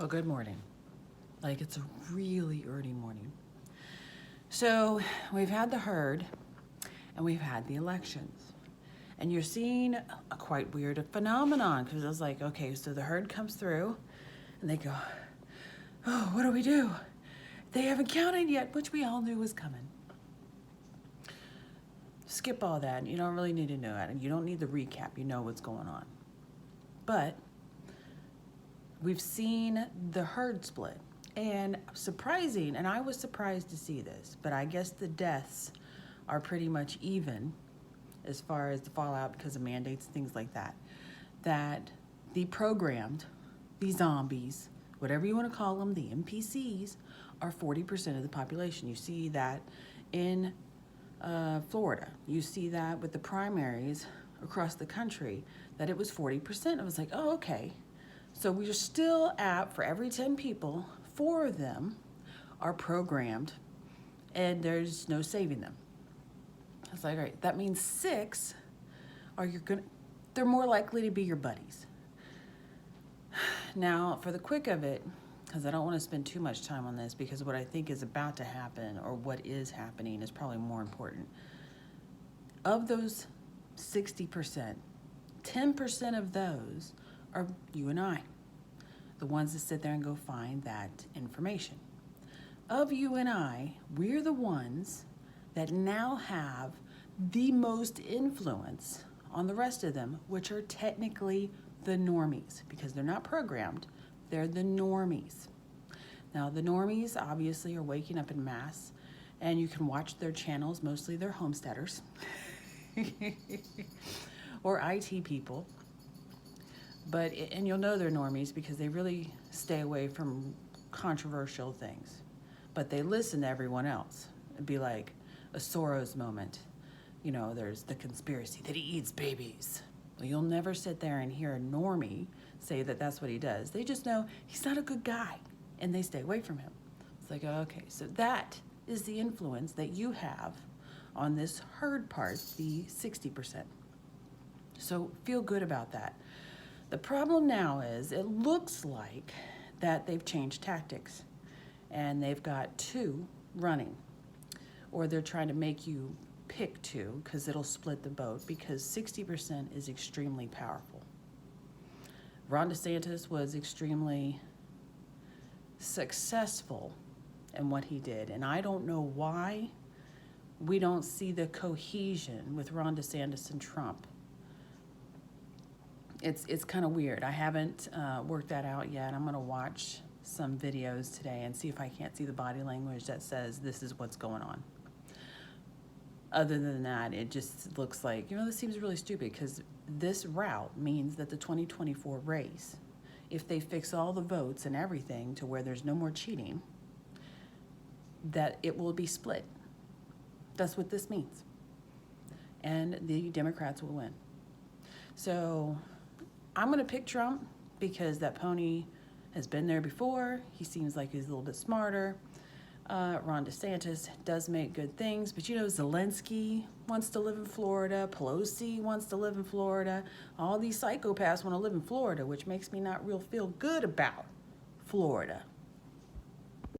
Well, good morning. Like, it's a really early morning. So we've had the herd and we've had the elections. And you're seeing a quite weird phenomenon because I was like, okay, so the herd comes through and they go, oh, what do we do? They haven't counted yet, which we all knew was coming. Skip all that. You don't really need to know it. And you don't need the recap. You know what's going on. But we've seen the herd split. And surprising, and I was surprised to see this, but I guess the deaths are pretty much even as far as the fallout because of mandates, things like that. That the programmed, the zombies, whatever you want to call them, the NPCs, are 40% of the population. You see that in Florida. You see that with the primaries across the country, that it was 40%. I was like, oh, okay. So we're still at, for every 10 people, 4 of them are programmed and there's no saving them. I was like, all right, that means 6 are they're more likely to be your buddies. Now, for the quick of it, because I don't want to spend too much time on this because what I think is about to happen or what is happening is probably more important. Of those 60%, 10% of those are you and I, the ones that sit there and go find that information. Of you and I, we're the ones that now have the most influence on the rest of them, which are technically the normies, because they're not programmed, they're the normies. Now, the normies obviously are waking up in mass, and you can watch their channels, mostly they're homesteaders or IT people. And you'll know they're normies because they really stay away from controversial things. But they listen to everyone else. It'd be like a Soros moment. You know, there's the conspiracy that he eats babies. Well, you'll never sit there and hear a normie say that that's what he does. They just know he's not a good guy, and they stay away from him. It's like, okay, so that is the influence that you have on this herd part, the 60%. So feel good about that. The problem now is it looks like that they've changed tactics and they've got 2 running, or they're trying to make you pick 2 because it'll split the vote because 60% is extremely powerful. Ron DeSantis was extremely successful in what he did, and I don't know why we don't see the cohesion with Ron DeSantis and Trump. It's kind of weird. I haven't worked that out yet. I'm going to watch some videos today and see if I can't see the body language that says this is what's going on. Other than that, it just looks like, this seems really stupid because this route means that the 2024 race, if they fix all the votes and everything to where there's no more cheating, that it will be split. That's what this means. And the Democrats will win. So I'm going to pick Trump because that pony has been there before. He seems like he's a little bit smarter. Ron DeSantis does make good things, but Zelensky wants to live in Florida. Pelosi wants to live in Florida. All these psychopaths want to live in Florida, which makes me not real feel good about Florida.